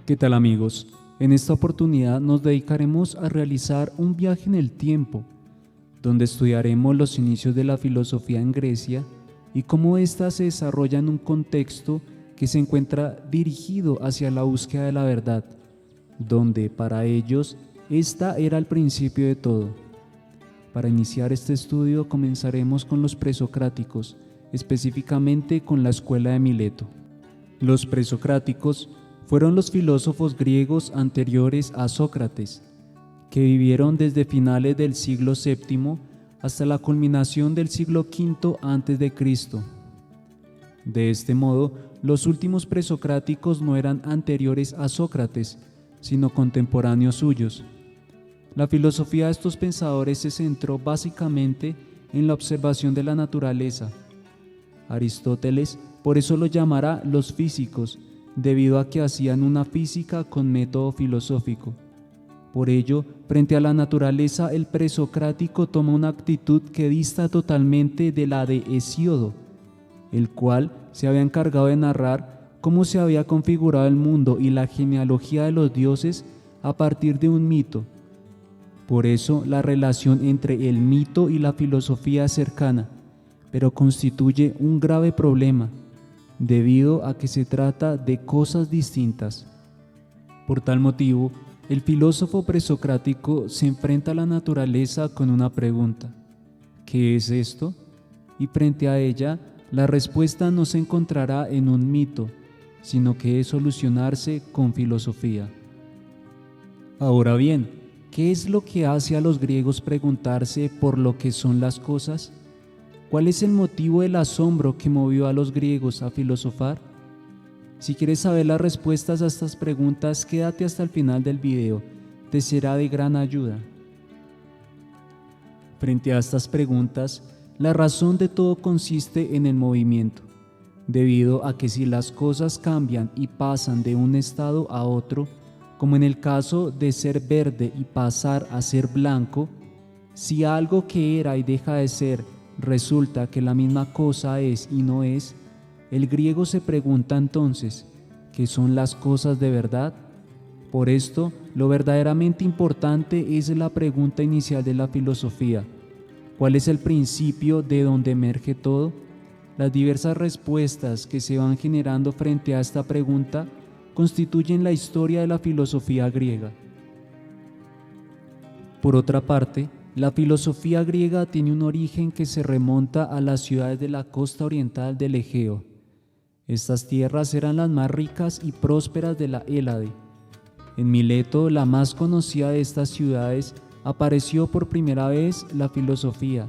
¿Qué tal, amigos? En esta oportunidad nos dedicaremos a realizar un viaje en el tiempo, donde estudiaremos los inicios de la filosofía en Grecia y cómo ésta se desarrolla en un contexto que se encuentra dirigido hacia la búsqueda de la verdad, donde para ellos esta era el principio de todo. Para iniciar este estudio comenzaremos con los presocráticos, específicamente con la escuela de Mileto. Los presocráticos fueron los filósofos griegos anteriores a Sócrates, que vivieron desde finales del siglo VII hasta la culminación del siglo V a.C. De este modo, los últimos presocráticos no eran anteriores a Sócrates, sino contemporáneos suyos. La filosofía de estos pensadores se centró básicamente en la observación de la naturaleza. Aristóteles por eso lo llamará los físicos, debido a que hacían una física con método filosófico. Por ello, frente a la naturaleza, el presocrático toma una actitud que dista totalmente de la de Hesíodo, el cual se había encargado de narrar cómo se había configurado el mundo y la genealogía de los dioses a partir de un mito. Por eso, la relación entre el mito y la filosofía es cercana, pero constituye un grave problema, debido a que se trata de cosas distintas. Por tal motivo, el filósofo presocrático se enfrenta a la naturaleza con una pregunta: ¿qué es esto? Y frente a ella, la respuesta no se encontrará en un mito, sino que es solucionarse con filosofía. Ahora bien, ¿qué es lo que hace a los griegos preguntarse por lo que son las cosas? ¿Cuál es el motivo del asombro que movió a los griegos a filosofar? Si quieres saber las respuestas a estas preguntas, quédate hasta el final del video, te será de gran ayuda. Frente a estas preguntas, la razón de todo consiste en el movimiento, debido a que si las cosas cambian y pasan de un estado a otro, como en el caso de ser verde y pasar a ser blanco, si algo que era y deja de ser resulta que la misma cosa es y no es, el griego se pregunta entonces, ¿qué son las cosas de verdad? Por esto, lo verdaderamente importante es la pregunta inicial de la filosofía: ¿cuál es el principio de donde emerge todo? Las diversas respuestas que se van generando frente a esta pregunta constituyen la historia de la filosofía griega. Por otra parte, la filosofía griega tiene un origen que se remonta a las ciudades de la costa oriental del Egeo. Estas tierras eran las más ricas y prósperas de la Hélade. En Mileto, la más conocida de estas ciudades, apareció por primera vez la filosofía,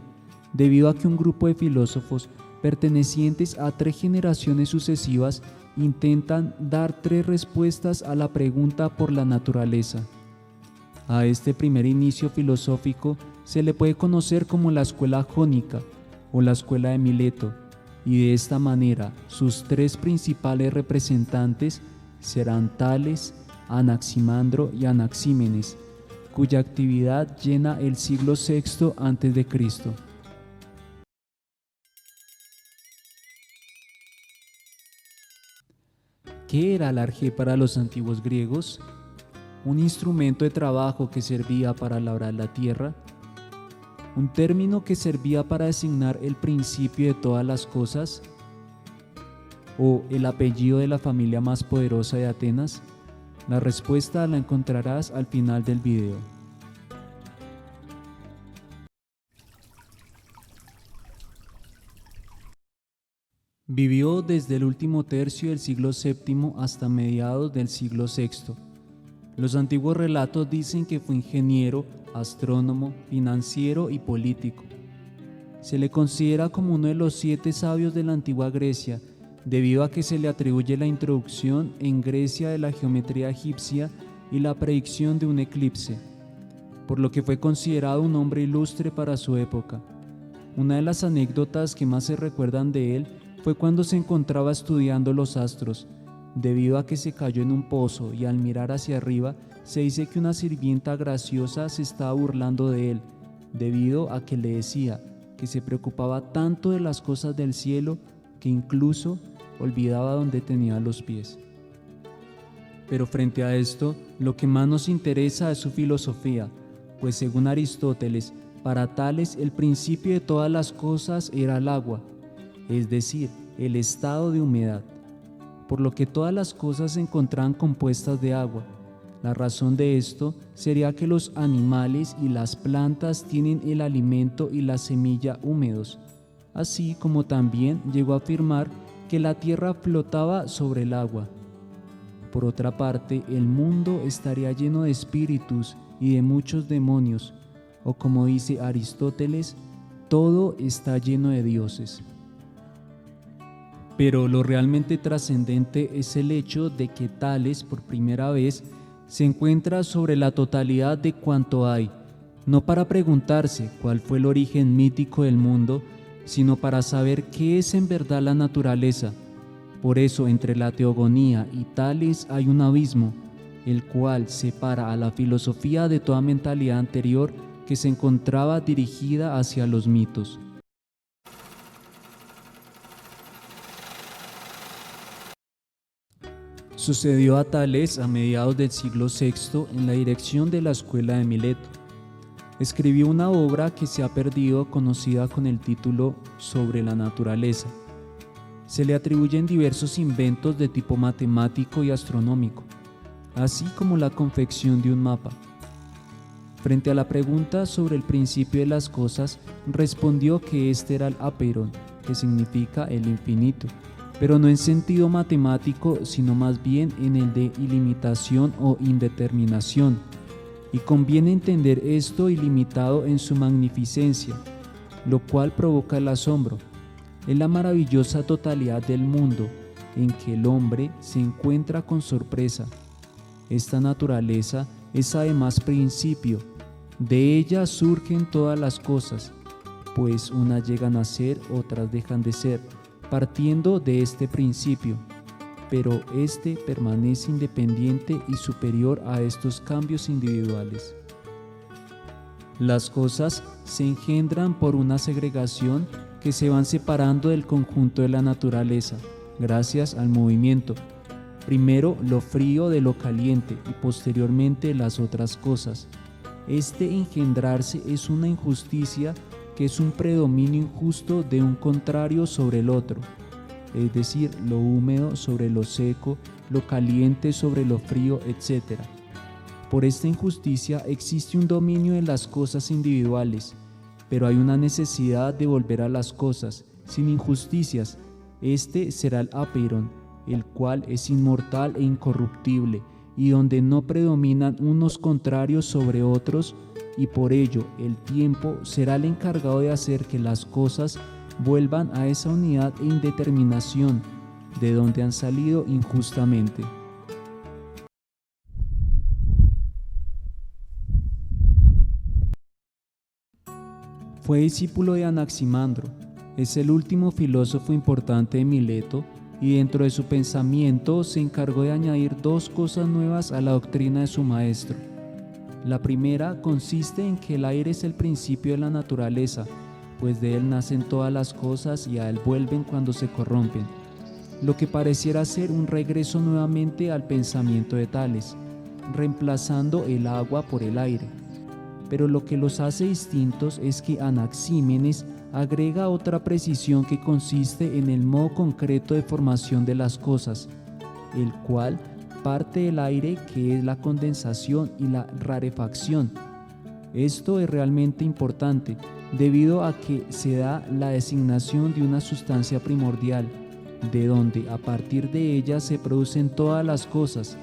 debido a que un grupo de filósofos pertenecientes a 3 generaciones sucesivas intentan dar 3 respuestas a la pregunta por la naturaleza. A este primer inicio filosófico se le puede conocer como la escuela jónica o la escuela de Mileto, y de esta manera sus 3 principales representantes serán Tales, Anaximandro y Anaxímenes, cuya actividad llena el siglo VI a.C. ¿Qué era el arjé para los antiguos griegos? ¿Un instrumento de trabajo que servía para labrar la tierra? ¿Un término que servía para designar el principio de todas las cosas? ¿O el apellido de la familia más poderosa de Atenas? La respuesta la encontrarás al final del video. Vivió desde el último tercio del siglo VII hasta mediados del siglo VI. Los antiguos relatos dicen que fue ingeniero, astrónomo, financiero y político. Se le considera como uno de los 7 sabios de la antigua Grecia, debido a que se le atribuye la introducción en Grecia de la geometría egipcia y la predicción de un eclipse, por lo que fue considerado un hombre ilustre para su época. Una de las anécdotas que más se recuerdan de él fue cuando se encontraba estudiando los astros, debido a que se cayó en un pozo y al mirar hacia arriba se dice que una sirvienta graciosa se estaba burlando de él, debido a que le decía que se preocupaba tanto de las cosas del cielo que incluso olvidaba dónde tenía los pies. Pero frente a esto, lo que más nos interesa es su filosofía, pues según Aristóteles, para Tales el principio de todas las cosas era el agua, es decir, el estado de humedad, por lo que todas las cosas se encontraban compuestas de agua. La razón de esto sería que los animales y las plantas tienen el alimento y la semilla húmedos, así como también llegó a afirmar que la tierra flotaba sobre el agua. Por otra parte, el mundo estaría lleno de espíritus y de muchos demonios, o como dice Aristóteles, todo está lleno de dioses. Pero lo realmente trascendente es el hecho de que Tales, por primera vez, se encuentra sobre la totalidad de cuanto hay, no para preguntarse cuál fue el origen mítico del mundo, sino para saber qué es en verdad la naturaleza. Por eso, entre la teogonía y Tales hay un abismo, el cual separa a la filosofía de toda mentalidad anterior que se encontraba dirigida hacia los mitos. Sucedió a Tales a mediados del siglo VI en la dirección de la escuela de Mileto. Escribió una obra que se ha perdido conocida con el título Sobre la naturaleza. Se le atribuyen diversos inventos de tipo matemático y astronómico, así como la confección de un mapa. Frente a la pregunta sobre el principio de las cosas, respondió que este era el apeiron, que significa el infinito, pero no en sentido matemático, sino más bien en el de ilimitación o indeterminación. Y conviene entender esto ilimitado en su magnificencia, lo cual provoca el asombro. Es la maravillosa totalidad del mundo en que el hombre se encuentra con sorpresa. Esta naturaleza es además principio, de ella surgen todas las cosas, pues unas llegan a ser, otras dejan de ser, partiendo de este principio, pero este permanece independiente y superior a estos cambios individuales. Las cosas se engendran por una segregación que se van separando del conjunto de la naturaleza, gracias al movimiento. Primero lo frío de lo caliente y posteriormente las otras cosas. Este engendrarse es una injusticia que es un predominio injusto de un contrario sobre el otro, es decir, lo húmedo sobre lo seco, lo caliente sobre lo frío, etc. Por esta injusticia existe un dominio de las cosas individuales, pero hay una necesidad de volver a las cosas, sin injusticias. Este será el apeiron, el cual es inmortal e incorruptible, y donde no predominan unos contrarios sobre otros, y por ello el tiempo será el encargado de hacer que las cosas vuelvan a esa unidad e indeterminación de donde han salido injustamente. Fue discípulo de Anaximandro, es el último filósofo importante de Mileto, y dentro de su pensamiento se encargó de añadir dos cosas nuevas a la doctrina de su maestro. La primera consiste en que el aire es el principio de la naturaleza, pues de él nacen todas las cosas y a él vuelven cuando se corrompen, lo que pareciera ser un regreso nuevamente al pensamiento de Tales, reemplazando el agua por el aire. Pero lo que los hace distintos es que Anaxímenes agrega otra precisión que consiste en el modo concreto de formación de las cosas, el cual parte del aire, que es la condensación y la rarefacción. Esto es realmente importante debido a que se da la designación de una sustancia primordial, de donde a partir de ella se producen todas las cosas.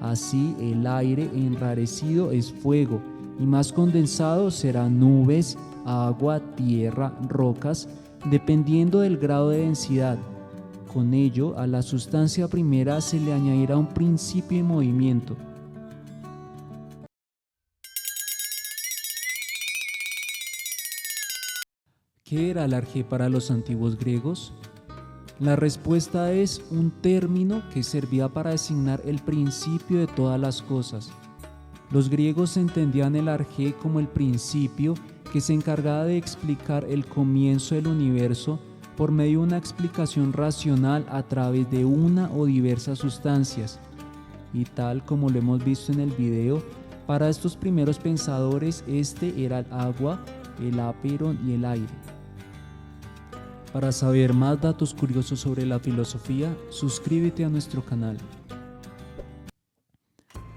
Así el aire enrarecido es fuego, y más condensado serán nubes, agua, tierra, rocas, dependiendo del grado de densidad. Con ello, a la sustancia primera se le añadirá un principio de movimiento. ¿Qué era el arjé para los antiguos griegos? La respuesta es un término que servía para designar el principio de todas las cosas. Los griegos entendían el arjé como el principio que se encargaba de explicar el comienzo del universo por medio de una explicación racional a través de una o diversas sustancias. Y tal como lo hemos visto en el video, para estos primeros pensadores este era el agua, el aperón y el aire. Para saber más datos curiosos sobre la filosofía, suscríbete a nuestro canal.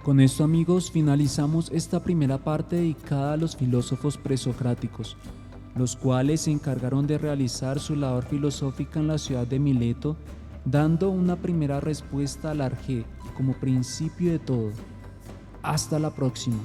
Con esto, amigos, finalizamos esta primera parte dedicada a los filósofos presocráticos, los cuales se encargaron de realizar su labor filosófica en la ciudad de Mileto, dando una primera respuesta al arjé como principio de todo. Hasta la próxima.